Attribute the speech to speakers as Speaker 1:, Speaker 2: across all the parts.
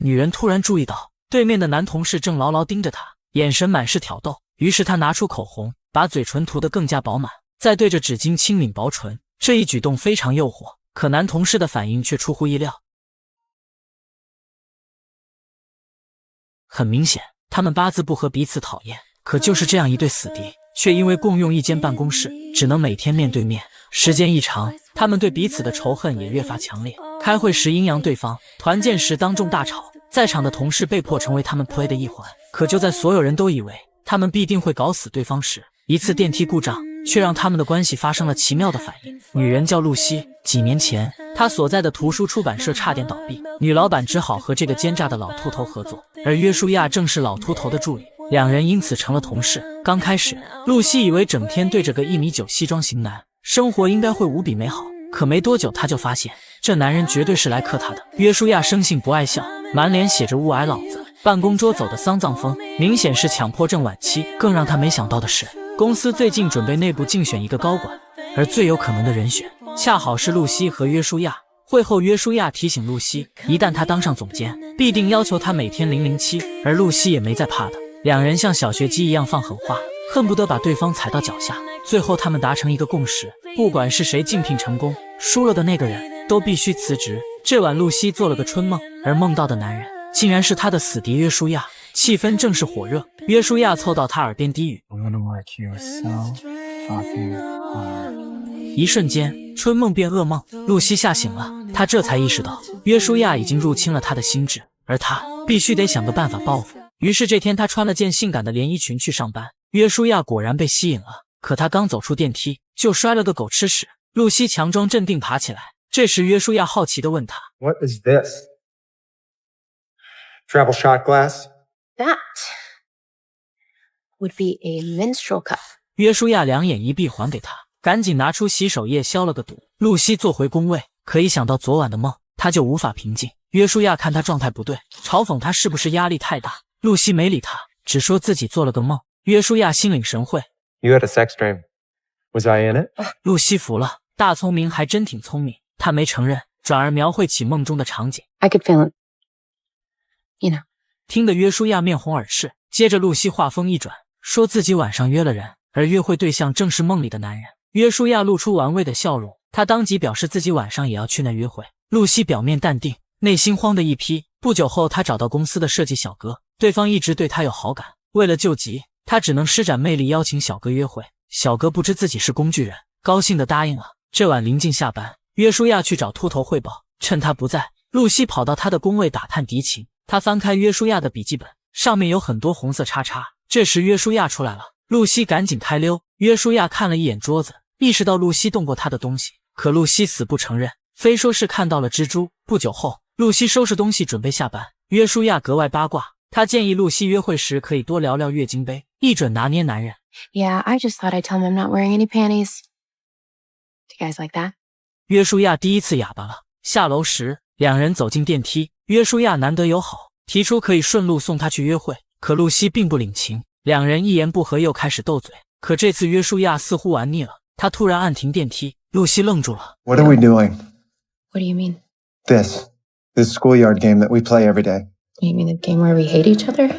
Speaker 1: 女人突然注意到对面的男同事正牢牢盯着她，眼神满是挑逗。于是她拿出口红，把嘴唇涂得更加饱满，再对着纸巾轻抿薄唇。这一举动非常诱惑，可男同事的反应却出乎意料。很明显，他们八字不合，彼此讨厌。可就是这样一对死敌，却因为共用一间办公室，只能每天面对面。时间一长，他们对彼此的仇恨也越发强烈。开会时阴阳对方，团建时当众大吵，在场的同事被迫成为他们 play 的一环。可就在所有人都以为他们必定会搞死对方时，一次电梯故障却让他们的关系发生了奇妙的反应。女人叫露西，几年前她所在的图书出版社差点倒闭，女老板只好和这个奸诈的老秃头合作，而约书亚正是老秃头的助理，两人因此成了同事。刚开始，露西以为整天对着个1.9米西装型男，生活应该会无比美好。可没多久，她就发现这男人绝对是来克她的。约书亚生性不爱笑，满脸写着雾霭老子，办公桌走的丧葬风，明显是强迫症晚期。更让他没想到的是，公司最近准备内部竞选一个高管，而最有可能的人选恰好是露西和约书亚。会后，约书亚提醒露西，一旦他当上总监，必定要求他每天007，而露西也没再怕的。两人像小学鸡一样放狠话，恨不得把对方踩到脚下。最后他们达成一个共识，不管是谁竞聘成功，输了的那个人都必须辞职。这晚露西做了个春梦，而梦到的男人竟然是他的死敌约书亚，气氛正是火热。约书亚凑到他耳边低语，一瞬间春梦变噩梦，露西吓醒了，她这才意识到约书亚已经入侵了她的心智，而她必须得想个办法报复。于是这天她穿了件性感的连衣裙去上班，约书亚果然被吸引了，可他刚走出电梯就摔了个狗吃屎。露西强装镇定爬起来，这时约书亚好奇地问他
Speaker 2: What is this? Travel shot glass?
Speaker 3: That would be a menstrual cup.
Speaker 1: 约书亚两眼一闭还给他，赶紧拿出洗手液消了个毒。露西坐回工位，可一想到昨晚的梦，他就无法平静。约书亚看他状态不对，嘲讽他是不是压力太大。露西没理他，只说自己做了个梦。约书亚心领神会
Speaker 2: You had a sex dream. Was I in it?
Speaker 1: 露西服了，大聪明还真挺聪明。他没承认，转而描绘起梦中的场景。
Speaker 3: I could feel it. You know.
Speaker 1: 听得约书亚面红耳赤。接着露西话锋一转，说自己晚上约了人，而约会对象正是梦里的男人。约书亚露出玩味的笑容，他当即表示自己晚上也要去那约会。露西表面淡定，内心慌得一批。不久后，他找到公司的设计小哥，对方一直对他有好感，为了救急，他只能施展魅力邀请小哥约会。小哥不知自己是工具人，高兴地答应了。这晚临近下班，约书亚去找秃头汇报，趁他不在，露西跑到他的工位打探敌情。他翻开约书亚的笔记本，上面有很多红色叉叉。这时约书亚出来了，露西赶紧开溜。约书亚看了一眼桌子，意识到露西动过他的东西，可露西死不承认，非说是看到了蜘蛛。不久后，露西收拾东西准备下班，约书亚格外八卦，他建议露西约会时可以多聊聊月经杯，一准拿捏男人。
Speaker 3: Yeah, I just thought I'd tell him I'm not wearing any panties. Do you guys like that?
Speaker 1: 约书亚第一次哑巴了。下楼时，两人走进电梯，约书亚难得友好，提出可以顺路送他去约会，可露西并不领情，两人一言不合又开始斗嘴。可这次约书亚似乎玩腻了，他突然按停电梯，露西愣住了。
Speaker 2: What are we doing?
Speaker 3: What do you mean?
Speaker 2: This schoolyard game that we play every day.
Speaker 3: You mean the game where we hate each other?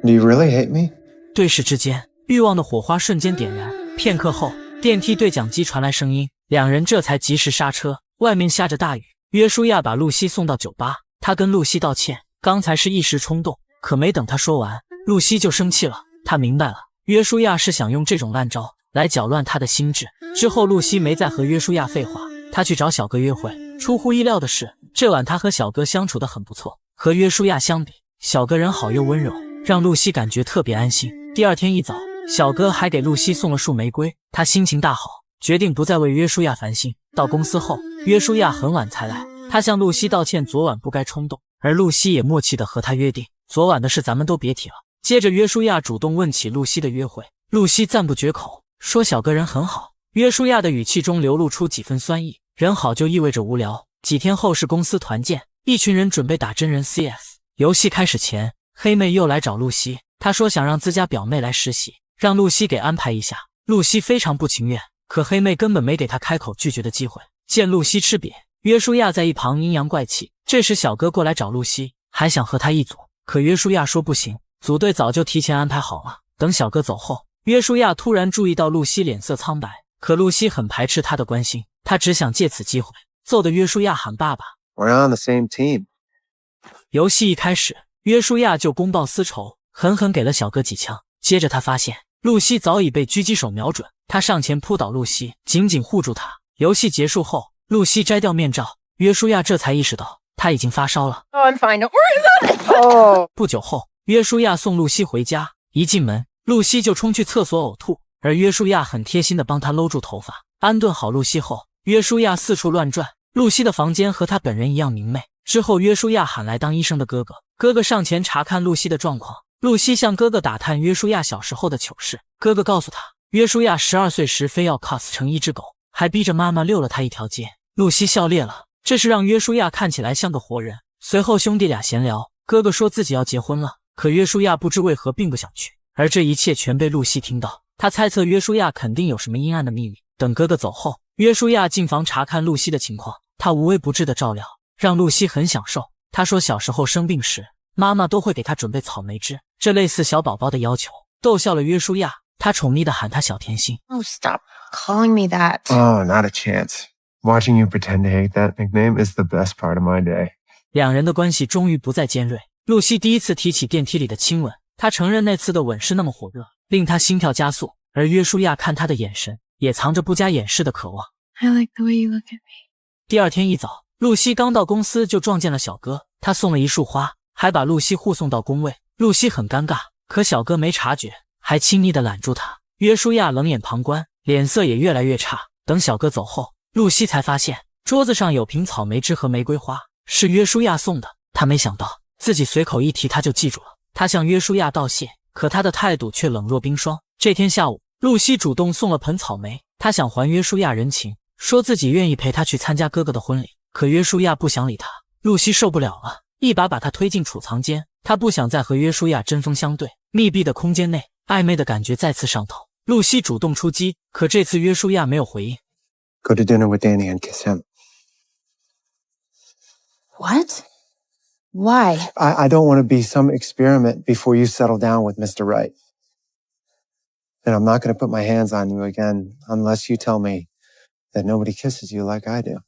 Speaker 2: Do you really hate me?
Speaker 1: 对视之间，欲望的火花瞬间点燃。片刻后，电梯对讲机传来声音，两人这才及时刹车。外面下着大雨，约书亚把露西送到酒吧，他跟露西道歉，刚才是一时冲动。可没等他说完，露西就生气了。他明白了，约书亚是想用这种烂招来搅乱他的心智。之后露西没再和约书亚废话，他去找小哥约会。出乎意料的是，这晚他和小哥相处得很不错。和约书亚相比，小哥人好又温柔，让露西感觉特别安心。第二天一早，小哥还给露西送了束玫瑰，他心情大好，决定不再为约书亚烦心。到公司后，约书亚很晚才来，他向露西道歉昨晚不该冲动，而露西也默契地和他约定，昨晚的事咱们都别提了。接着约书亚主动问起露西的约会，露西赞不绝口，说小哥人很好。约书亚的语气中流露出几分酸意，人好就意味着无聊。几天后是公司团建，一群人准备打真人 CS。 游戏开始前，黑妹又来找露西，她说想让自家表妹来实习，让露西给安排一下。露西非常不情愿，可黑妹根本没给她开口拒绝的机会。见露西吃瘪，约书亚在一旁阴阳怪气。这时小哥过来找露西，还想和他一组，可约书亚说不行，组队早就提前安排好了。等小哥走后，约书亚突然注意到露西脸色苍白，可露西很排斥他的关心，他只想借此机会揍得约书亚喊爸爸。
Speaker 2: We're on the same team.
Speaker 1: 游戏一开始，约书亚就公报私仇，狠狠给了小哥几枪。接着他发现露西早已被狙击手瞄准，他上前扑倒露西，紧紧护住她。游戏结束后，露西摘掉面罩，约书亚这才意识到他已经发烧了。
Speaker 3: Oh, I'm fine. Don't worry about it. Oh.
Speaker 1: 不久后，约书亚送露西回家，一进门，露西就冲去厕所呕吐，而约书亚很贴心地帮她搂住头发。安顿好露西后，约书亚四处乱转，露西的房间和她本人一样明媚。之后，约书亚喊来当医生的哥哥，哥哥上前查看露西的状况。露西向哥哥打探约书亚小时候的糗事，哥哥告诉他，约书亚12岁时非要 cos 成一只狗，还逼着妈妈遛了他一条街。露西笑裂了，这是让约书亚看起来像个活人。随后兄弟俩闲聊，哥哥说自己要结婚了，可约书亚不知为何并不想去，而这一切全被露西听到。他猜测约书亚肯定有什么阴暗的秘密。等哥哥走后，约书亚进房查看露西的情况，他无微不至的照料，让露西很享受。他说小时候生病时，妈妈都会给他准备草莓汁，这类似小宝宝的要求，逗笑了约书亚。他宠溺地喊他小甜心。
Speaker 3: Oh, stop calling me that.
Speaker 2: Oh, not a chance. Watching you pretend to hate that nickname is the best part of my day.
Speaker 1: 两人的关系终于不再尖锐。露西第一次提起电梯里的亲吻，他承认那次的吻是那么火热，令他心跳加速。而约书亚看他的眼神，也藏着不加掩饰的渴望。
Speaker 3: I like the way you look at me.
Speaker 1: 第二天一早，露西刚到公司就撞见了小哥，他送了一束花，还把露西护送到工位。露西很尴尬，可小哥没察觉，还亲昵地揽住她。约书亚冷眼旁观，脸色也越来越差。等小哥走后，露西才发现桌子上有瓶草莓汁和玫瑰花，是约书亚送的。他没想到自己随口一提他就记住了。他向约书亚道谢，可他的态度却冷若冰霜。这天下午，露西主动送了盆草莓，她想还约书亚人情，说自己愿意陪他去参加哥哥的婚礼。可约书亚不想理他，露西受不了了，一把把他推进储藏间。他不想再和约书亚针锋相对。密闭的空间内，暧昧的感觉再次上头。露西主动出击，可这次约书亚没有回应。
Speaker 2: Go to dinner with Danny and kiss him.
Speaker 3: What? Why?
Speaker 2: I don't want to be some experiment before you settle down with Mr. Right. And I'm not going to put my hands on you again unless you tell me that nobody kisses you like I do.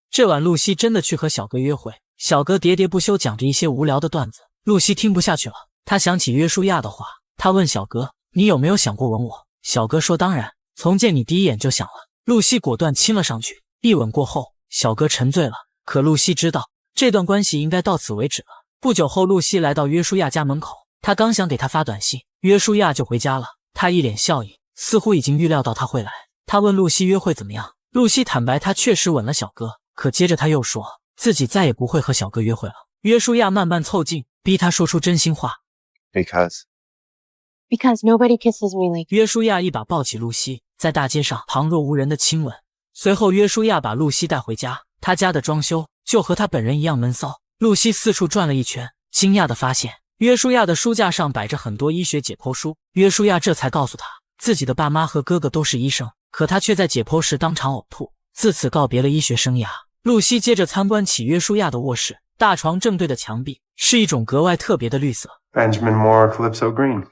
Speaker 1: 这晚露西真的去和小哥约会，小哥喋喋不休讲着一些无聊的段子，露西听不下去了。她想起约书亚的话，她问小哥，你有没有想过吻我？小哥说当然，从见你第一眼就想了。露西果断亲了上去，一吻过后，小哥沉醉了。可露西知道这段关系应该到此为止了。不久后，露西来到约书亚家门口，她刚想给他发短信，约书亚就回家了。他一脸笑意，似乎已经预料到他会来。他问露西约会怎么样，露西坦白她确实吻了小哥，可接着他又说自己再也不会和小哥约会了。约书亚慢慢凑近，逼他说出真心话。
Speaker 2: Because
Speaker 3: nobody kisses me like.
Speaker 1: 约书亚一把抱起露西，在大街上旁若无人的亲吻。随后，约书亚把露西带回家，他家的装修就和他本人一样闷骚。露西四处转了一圈，惊讶地发现约书亚的书架上摆着很多医学解剖书。约书亚这才告诉他，自己的爸妈和哥哥都是医生，可他却在解剖时当场呕吐，自此告别了医学生涯。露西接着参观起约书亚的卧室，大床正对的墙壁是一种格外特别的绿色。
Speaker 2: Benjamin Moore Calypso Green.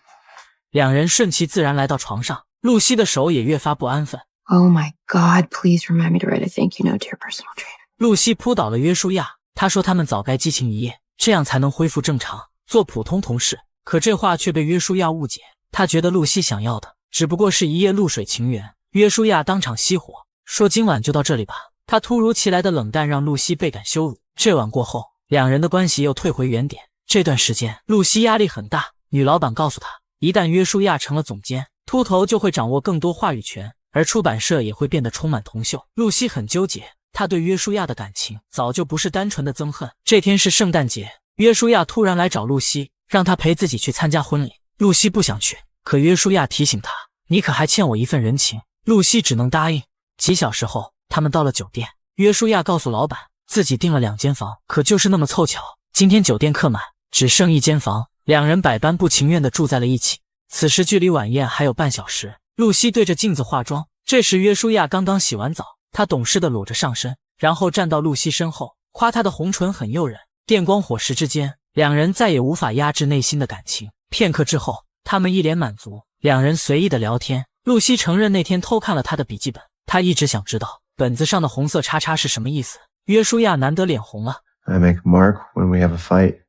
Speaker 1: 两人顺其自然来到床上，露西的手也越发不安分。
Speaker 3: Oh my God, please remind me to write a thank you note to your personal trainer.
Speaker 1: 露西扑倒了约书亚，她说他们早该激情一夜，这样才能恢复正常，做普通同事。可这话却被约书亚误解，他觉得露西想要的只不过是一夜露水情缘。约书亚当场熄火，说今晚就到这里吧。他突如其来的冷淡让露西倍感羞辱。这晚过后，两人的关系又退回原点。这段时间，露西压力很大。女老板告诉她，一旦约书亚成了总监，秃头就会掌握更多话语权，而出版社也会变得充满铜臭。露西很纠结，她对约书亚的感情早就不是单纯的憎恨。这天是圣诞节，约书亚突然来找露西，让她陪自己去参加婚礼。露西不想去，可约书亚提醒她，你可还欠我一份人情。露西只能答应。几小时后，他们到了酒店，约书亚告诉老板自己订了2间房，可就是那么凑巧，今天酒店客满，只剩1间房。两人百般不情愿地住在了一起。此时距离晚宴还有半小时，露西对着镜子化妆。这时约书亚刚刚洗完澡，他懂事地裸着上身，然后站到露西身后，夸她的红唇很诱人。电光火石之间，两人再也无法压制内心的感情。片刻之后，他们一脸满足，两人随意的聊天。露西承认那天偷看了他的笔记本，她一直想知道本子上的红色叉叉是什么意思。约书亚难得脸红了。
Speaker 2: I make a mark when we have a fight,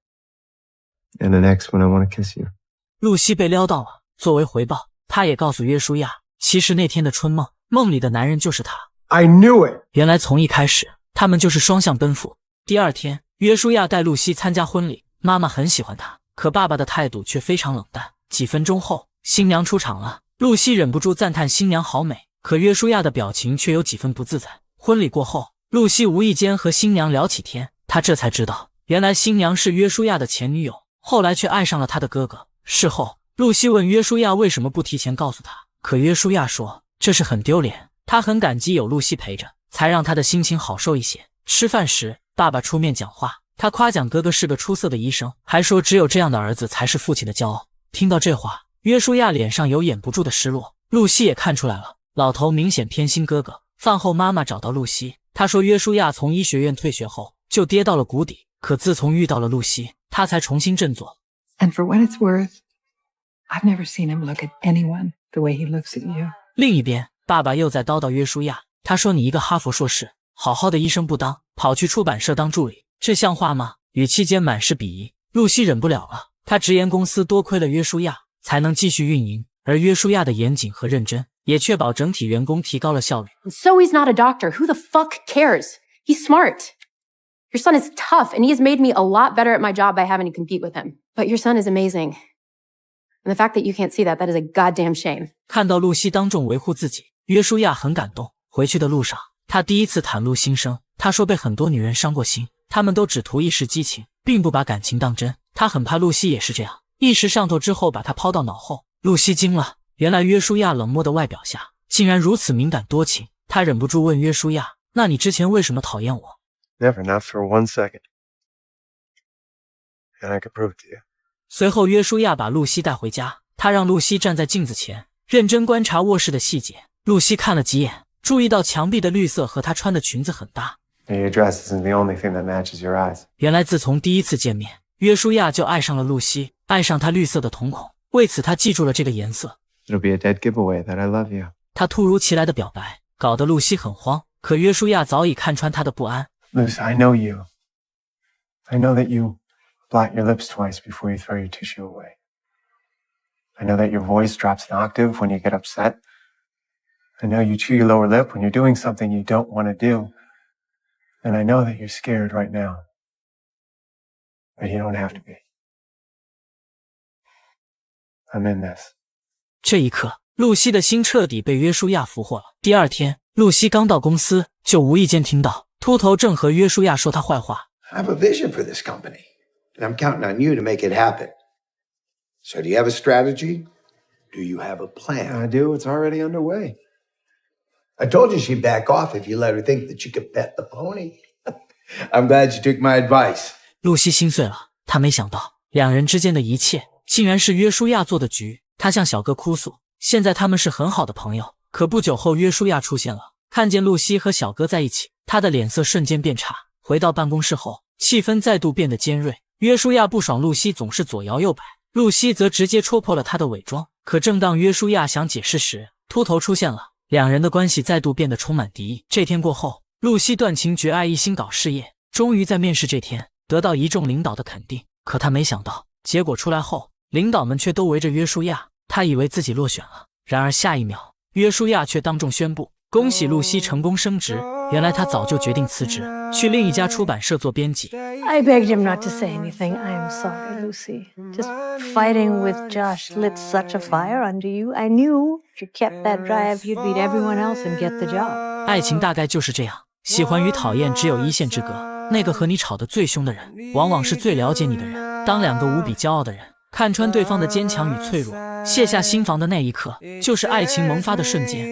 Speaker 2: and an X when I want to kiss you.
Speaker 1: 露西被撩到了，作为回报，她也告诉约书亚，其实那天的春梦，梦里的男人就是他。
Speaker 2: I knew it.
Speaker 1: 原来从一开始，他们就是双向奔赴。第二天，约书亚带露西参加婚礼，妈妈很喜欢他，可爸爸的态度却非常冷淡。几分钟后，新娘出场了，露西忍不住赞叹新娘好美，可约书亚的表情却有几分不自在。婚礼过后，露西无意间和新娘聊起天，她这才知道，原来新娘是约书亚的前女友，后来却爱上了他的哥哥。事后，露西问约书亚为什么不提前告诉他，可约书亚说这是很丢脸，他很感激有露西陪着，才让他的心情好受一些。吃饭时，爸爸出面讲话，他夸奖哥哥是个出色的医生，还说只有这样的儿子才是父亲的骄傲。听到这话，约书亚脸上有掩不住的失落，露西也看出来了，老头明显偏心哥哥。饭后妈妈找到露西，她说约书亚从医学院退学后就跌到了谷底，可自从遇到了露西，他才重新振作。
Speaker 4: And for what it's worth, I've never seen him look at anyone the way he looks at you.
Speaker 1: 另一边，爸爸又在叨叨约书亚，他说你一个哈佛硕士，好好的医生不当，跑去出版社当助理，这像话吗？语气间满是鄙夷。露西忍不了了，他直言公司多亏了约书亚才能继续运营，而约书亚的严谨和认真也确保整体员工提高了效率。
Speaker 3: So he's not a doctor. Who the fuck cares? He's smart. Your son is tough, and he has made me a lot better at my job by having to compete with him. But your son is amazing. And the fact that you can't see that is a goddamn shame.
Speaker 1: 看到露西当众维护自己，约书亚很感动。回去的路上，他第一次袒露心声。他说被很多女人伤过心，她们都只图一时激情，并不把感情当真。他很怕露西也是这样，一时上头之后把他抛到脑后。露西惊了，原来约书亚冷漠的外表下竟然如此敏感多情。他忍不住问约书亚，那你之前为什么讨厌我？
Speaker 2: Never, not for 1 second. And I could prove it to you.
Speaker 1: 随后约书亚把露西带回家，他让露西站在镜子前，认真观察卧室的细节。露西看了几眼，注意到墙壁的绿色和她穿的裙子很搭。
Speaker 2: Your dress isn't the only thing that matches your eyes.
Speaker 1: 原来自从第一次见面，约书亚就爱上了露西，爱上她绿色的瞳孔，为此他记住了这个颜色。
Speaker 2: It'll be a dead giveaway that I love you.
Speaker 1: 他突如其来的表白，搞得露西很慌，可约书亚早已看穿她的不安。
Speaker 2: Luce, I know you. I know that you blot your lips twice before you throw your tissue away. I know that your voice drops an octave when you get upset. I know you chew your lower lip when you're doing something you don't want to do. And I know that you're scared right now. But you don't have to be. I'm in this.
Speaker 1: 这一刻，露西的心彻底被约书亚俘获了。第二天，露西刚到公司，就无意间听到秃头正和约书亚说他坏话。
Speaker 5: I have a vision for this company, and I'm counting on you to make it happen. So do you have a strategy? Do you have a plan?
Speaker 2: I do. It's already underway.
Speaker 5: I told you she'd back off if you let her think that she could pet the pony. I'm glad you took my advice.
Speaker 1: 露西心碎了，她没想到两人之间的一切竟然是约书亚做的局。她向小哥哭诉，现在他们是很好的朋友。可不久后，约书亚出现了，看见露西和小哥在一起，他的脸色瞬间变差。回到办公室后，气氛再度变得尖锐。约书亚不爽露西总是左摇右摆，露西则直接戳破了他的伪装。可正当约书亚想解释时，秃头出现了，两人的关系再度变得充满敌意。这天过后，露西断情绝爱，一心搞事业，终于在面试这天得到一众领导的肯定。可他没想到，结果出来后，领导们却都围着约书亚，他以为自己落选了。然而下一秒，约书亚却当众宣布，恭喜露西成功升职。原来他早就决定辞职，去另一家出版社做编辑。
Speaker 6: I begged him not to say anything. I am sorry, Lucy. Just fighting with Josh lit such a fire under you. I knew if you kept that drive, you'd beat everyone else and get the job.
Speaker 1: 爱情大概就是这样，喜欢与讨厌只有一线之隔。那个和你吵得最凶的人，往往是最了解你的人。当两个无比骄傲的人看穿对方的坚强与脆弱，卸下心防的那一刻，就是爱情萌发的瞬间。